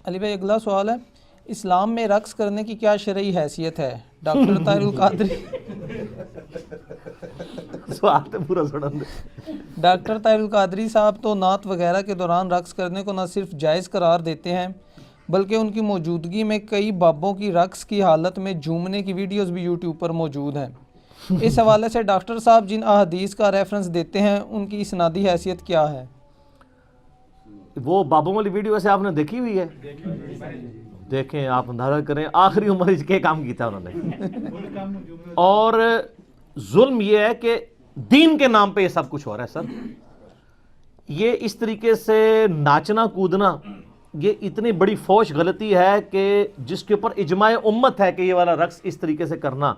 علی بھائی اگلا سوال ہے، اسلام میں رقص کرنے کی کیا شرعی حیثیت ہے؟ ڈاکٹر طاہر القادری سوال تو پورا سنن دے. ڈاکٹر طاہر القادری صاحب تو نعت وغیرہ کے دوران رقص کرنے کو نہ صرف جائز قرار دیتے ہیں بلکہ ان کی موجودگی میں کئی بابوں کی رقص کی حالت میں جھومنے کی ویڈیوز بھی یوٹیوب پر موجود ہیں. اس حوالے سے ڈاکٹر صاحب جن احادیث کا ریفرنس دیتے ہیں ان کی اسنادی حیثیت کیا ہے؟ وہ بابوں والی ویڈیو سے آپ نے دیکھی ہوئی ہے؟ دیکھیں، آپ اندازہ کریں آخری عمر اس کے کام کیتا انہوں نے. اور ظلم یہ ہے کہ دین کے نام پہ یہ سب کچھ ہو رہا ہے. سر یہ اس طریقے سے ناچنا کودنا یہ اتنی بڑی فوش غلطی ہے کہ جس کے اوپر اجماع امت ہے کہ یہ والا رقص اس طریقے سے کرنا،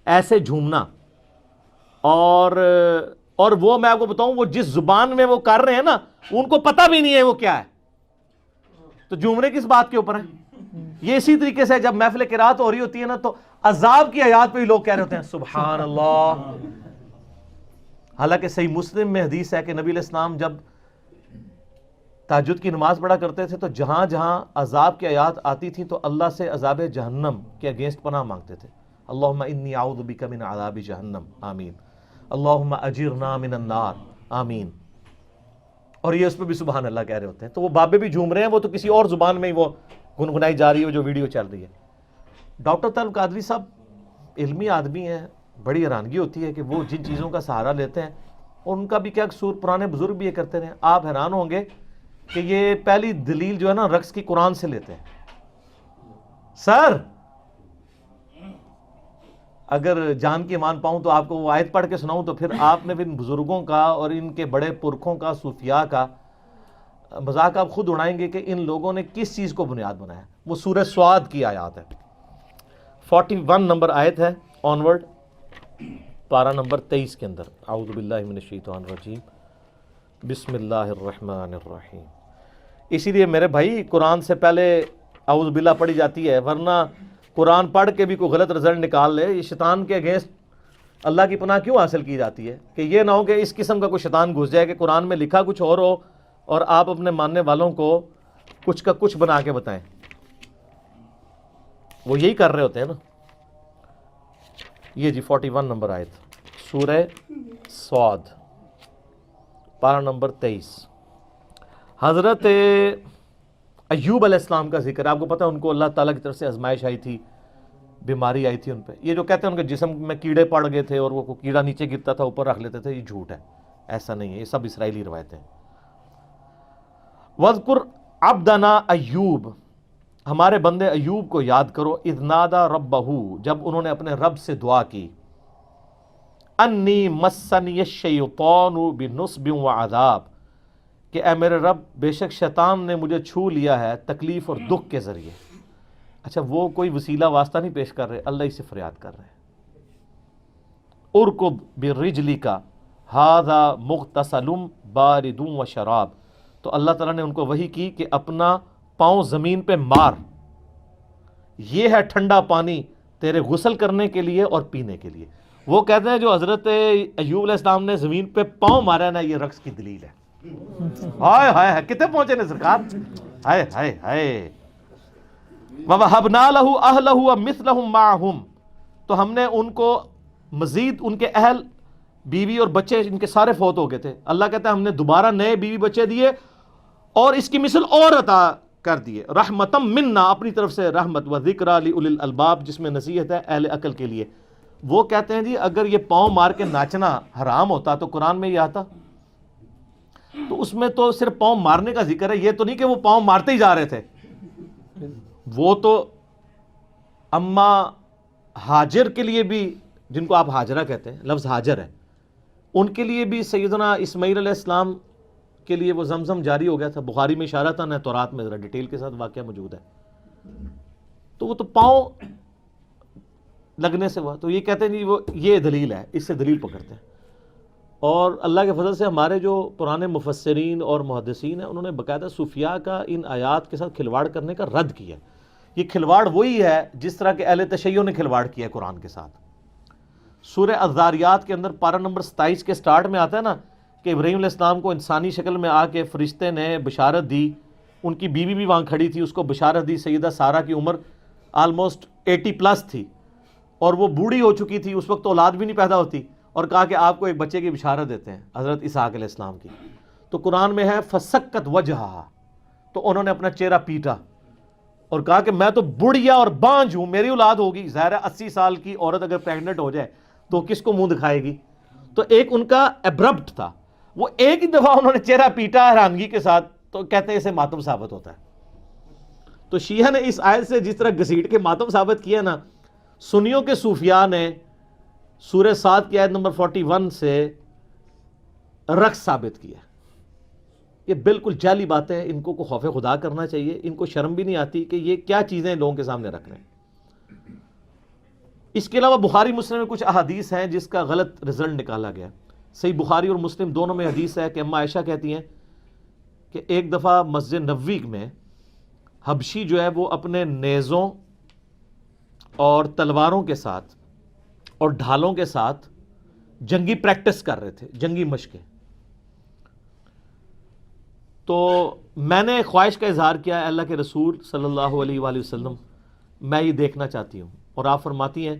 ایسے جھومنا. اور وہ میں آپ کو بتاؤں، وہ جس زبان میں وہ کر رہے ہیں نا ان کو پتہ بھی نہیں ہے وہ کیا ہے، تو جھومنے کس بات کے اوپر ہے؟ یہ اسی طریقے سے جب محفل قرات ہو رہی ہوتی ہے نا تو عذاب کی آیات پہ بھی لوگ کہہ رہے ہوتے ہیں سبحان اللہ. حالانکہ صحیح مسلم میں حدیث ہے کہ نبی علیہ السلام جب تہجد کی نماز پڑھا کرتے تھے تو جہاں جہاں عذاب کی آیات آتی تھیں تو اللہ سے عذاب جہنم کے اگینسٹ پناہ مانگتے تھے. اللہم انی اعوذ بک من عذاب جہنم آمین، اللہم اجرنا من النار آمین. اور یہ اس پہ بھی سبحان اللہ کہہ رہے ہوتے ہیں. تو وہ بابے بھی جھوم رہے ہیں، وہ تو کسی اور زبان میں ہی وہ گنگنائی جا رہی ہے جو ویڈیو چل رہی ہے. ڈاکٹر طاہر القادری صاحب علمی آدمی ہیں، بڑی حیرانگی ہوتی ہے کہ وہ جن چیزوں کا سہارا لیتے ہیں اور ان کا بھی کیا قصور، پرانے بزرگ بھی یہ کرتے رہے. آپ حیران ہوں گے کہ یہ پہلی دلیل جو ہے نا رقص کی قرآن سے لیتے ہیں. سر اگر جان کی مان پاؤں تو آپ کو وہ آیت پڑھ کے سناؤں تو پھر آپ نے بھی ان بزرگوں کا اور ان کے بڑے پرکھوں کا، صوفیاء کا مذاق آپ خود اڑائیں گے کہ ان لوگوں نے کس چیز کو بنیاد بنایا. وہ سورہ سواد کی آیات ہے، 41 نمبر آیت ہے آنورڈ، پارہ نمبر 23 کے اندر. اعوذ باللہ من الشیطان الرجیم بسم اللہ الرحمن الرحیم. اسی لیے میرے بھائی قرآن سے پہلے اعوذ باللہ پڑھی جاتی ہے، ورنہ قرآن پڑھ کے بھی کوئی غلط رزلٹ نکال لے. یہ شیطان کے اگینسٹ اللہ کی پناہ کیوں حاصل کی جاتی ہے کہ یہ نہ ہو کہ اس قسم کا کوئی شیطان گھس جائے کہ قرآن میں لکھا کچھ اور ہو اور آپ اپنے ماننے والوں کو کچھ کا کچھ بنا کے بتائیں. وہ یہی کر رہے ہوتے ہیں نا. یہ جی 41 نمبر آیت سورہ سواد، پارہ نمبر 23. حضرت ایوب علیہ السلام کا ذکر. آپ کو پتہ ہے ان کو اللہ تعالیٰ کی طرف سے آزمائش آئی تھی، بیماری آئی تھی ان پہ. یہ جو کہتے ہیں ان کے جسم میں کیڑے پڑ گئے تھے اور وہ کیڑا نیچے گرتا تھا اوپر رکھ لیتے تھے، یہ جھوٹ ہے، ایسا نہیں ہے، یہ سب اسرائیلی روایتیں. وَاذْكُرْ عَبْدَنَا ایوب، ہمارے بندے ایوب کو یاد کرو. اذ نادا ربہ، جب انہوں نے اپنے رب سے دعا کی. انی مسنی الشیطان بنصب وعذاب، کہ اے میرے رب بے شک شیطان نے مجھے چھو لیا ہے تکلیف اور دکھ کے ذریعے. اچھا وہ کوئی وسیلہ واسطہ نہیں پیش کر رہے، اللہ ہی سے فریاد کر رہے ہیں. ارکض برجلک ھذا مغتسل بارد وشراب، تو اللہ تعالیٰ نے ان کو وحی کی کہ اپنا پاؤں زمین پہ مار، یہ ہے ٹھنڈا پانی تیرے غسل کرنے کے لیے اور پینے کے لیے. وہ کہتے ہیں جو حضرت ایوب علیہ السلام نے زمین پہ پاؤں مارا نا، یہ رقص کی دلیل ہے. ہائے ہائے کتنے پہنچے نے سرکار، ہائے ہائے ہائے. وَوَهَبْنَا لَهُ أَهْلَهُ وَمِثْلَهُمْ مَعَهُمْ، تو ہم نے ان کو مزید ان کے اہل، بیوی اور بچے ان کے سارے فوت ہو گئے تھے. اللہ کہتا ہے ہم نے دوبارہ نئے بیوی بچے دیے اور اس کی مثل اور عطا کر دیے. رحمتم منا، اپنی طرف سے رحمت، و ذکر لأولی الالباب، جس میں نصیحت ہے اہل عقل کے لیے. وہ کہتے ہیں جی اگر یہ پاؤں مار کے ناچنا حرام ہوتا تو قرآن میں یہ آتا؟ تو اس میں تو صرف پاؤں مارنے کا ذکر ہے، یہ تو نہیں کہ وہ پاؤں مارتے ہی جا رہے تھے. وہ تو اما ہاجر کے لیے بھی، جن کو آپ ہاجرہ کہتے ہیں، لفظ ہاجر ہے، ان کے لیے بھی سیدنا اسماعیل علیہ السلام کے لیے وہ زمزم جاری ہو گیا تھا. بخاری میں اشارہ تھا، نہ تورات میں ذرا ڈیٹیل کے ساتھ واقعہ موجود ہے. تو وہ تو پاؤں لگنے سے ہوا. تو یہ کہتے ہیں جی وہ یہ دلیل ہے، اس سے دلیل پکڑتے ہیں. اور اللہ کے فضل سے ہمارے جو پرانے مفسرین اور محدثین ہیں انہوں نے باقاعدہ صوفیاء کا ان آیات کے ساتھ کھلواڑ کرنے کا رد کیا. یہ کھلواڑ وہی ہے جس طرح کہ اہل تشیع نے کھلواڑ کیا ہے قرآن کے ساتھ. سورہ الذاریات کے اندر پارہ نمبر 27 کے سٹارٹ میں آتا ہے نا کہ ابراہیم علیہ السلام کو انسانی شکل میں آ کے فرشتے نے بشارت دی. ان کی بیوی بھی وہاں کھڑی تھی, اس کو بشارت دی. سیدہ سارہ کی عمر آلموسٹ 80+ تھی اور وہ بوڑھی ہو چکی تھی, اس وقت تو اولاد بھی نہیں پیدا ہوتی, اور کہا کہ آپ کو ایک بچے کی بشارت دیتے ہیں, حضرت اسحاق علیہ السلام کی. تو قرآن میں ہے فسکت وجہہا, تو انہوں نے اپنا چہرہ پیٹا اور کہا کہ میں تو بڑھیا اور بانجھ ہوں, میری اولاد ہوگی. ظاہر ہے 80 سال کی عورت اگر پریگننٹ ہو جائے تو کس کو منہ دکھائے گی. تو ایک ان کا ایبرپٹ تھا, وہ ایک ہی دفعہ انہوں نے چہرہ پیٹا حیرانگی کے ساتھ, تو کہتے ہیں اسے ماتم ثابت ہوتا ہے. تو شیعہ نے اس آیت سے جس طرح گھسیٹ کے ماتم ثابت کیا نا, سنیوں کے صوفیاء نے سورہ 7 کی آیت نمبر 41 سے رقص ثابت کیا. یہ بالکل جعلی باتیں, ان کو خوف خدا کرنا چاہیے, ان کو شرم بھی نہیں آتی کہ یہ کیا چیزیں لوگوں کے سامنے رکھ رہے ہیں. اس کے علاوہ بخاری مسلم میں کچھ احادیث ہیں جس کا غلط رزلٹ نکالا گیا. صحیح بخاری اور مسلم دونوں میں حدیث ہے کہ اما عائشہ کہتی ہیں کہ ایک دفعہ مسجد نبوی میں حبشی جو ہے وہ اپنے نیزوں اور تلواروں کے ساتھ اور ڈھالوں کے ساتھ جنگی پریکٹس کر رہے تھے, جنگی مشقیں. تو میں نے خواہش کا اظہار کیا, اللہ کے رسول صلی اللہ علیہ وآلہ وسلم میں یہ دیکھنا چاہتی ہوں. اور آپ فرماتی ہیں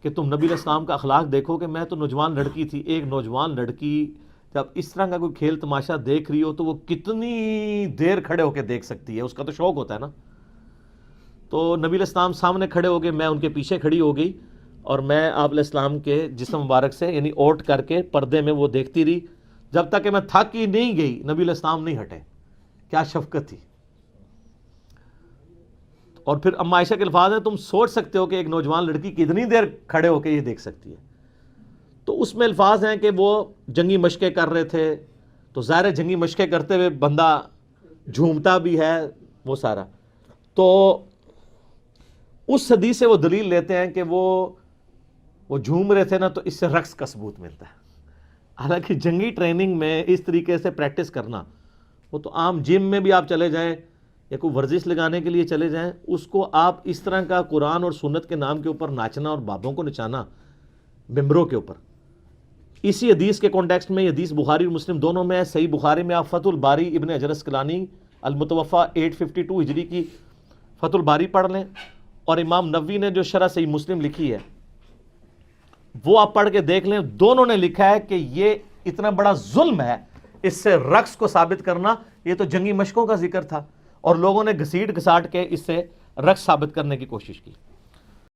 کہ تم نبی علیہ السلام کا اخلاق دیکھو کہ میں تو نوجوان لڑکی تھی. ایک نوجوان لڑکی جب اس طرح کا کوئی کھیل تماشا دیکھ رہی ہو تو وہ کتنی دیر کھڑے ہو کے دیکھ سکتی ہے, اس کا تو شوق ہوتا ہے نا. تو نبی علیہ السلام سامنے کھڑے ہو گئے, میں ان کے پیچھے کھڑی ہو گئی, اور میں آپ علیہ السلام کے جسم مبارک سے یعنی اوٹ کر کے پردے میں وہ دیکھتی رہی جب تک کہ میں تھک ہی نہیں گئی. نبی علیہ السلام نہیں ہٹے. کیا شفقت تھی. اور پھر اما عائشہ کے الفاظ ہیں, تم سوچ سکتے ہو کہ ایک نوجوان لڑکی کتنی دیر کھڑے ہو کے یہ دیکھ سکتی ہے. تو اس میں الفاظ ہیں کہ وہ جنگی مشقیں کر رہے تھے, تو ظاہر ہے جنگی مشقیں کرتے ہوئے بندہ جھومتا بھی ہے وہ سارا. تو اس حدیث سے وہ دلیل لیتے ہیں کہ وہ جھوم رہے تھے نا, تو اس سے رقص کا ثبوت ملتا ہے. حالانکہ جنگی ٹریننگ میں اس طریقے سے پریکٹس کرنا, وہ تو عام جم میں بھی آپ چلے جائیں یا کوئی ورزش لگانے کے لیے چلے جائیں, اس کو آپ اس طرح کا قرآن اور سنت کے نام کے اوپر ناچنا اور بابوں کو نچانا ممبروں کے اوپر. اسی حدیث کے کانٹیکسٹ میں, یہ حدیث بخاری اور مسلم دونوں میں ہے. صحیح بخاری میں آپ فتح الباری ابن حجر اسقلانی المتوفا 852 ہجری کی فتح الباری پڑھ لیں, اور امام نووی نے جو شرح صحیح مسلم لکھی ہے وہ آپ پڑھ کے دیکھ لیں. دونوں نے لکھا ہے کہ یہ اتنا بڑا ظلم ہے اس سے رقص کو ثابت کرنا. یہ تو جنگی مشقوں کا ذکر تھا اور لوگوں نے گھسیٹ گھساٹ کے اس سے رقص ثابت کرنے کی کوشش کی.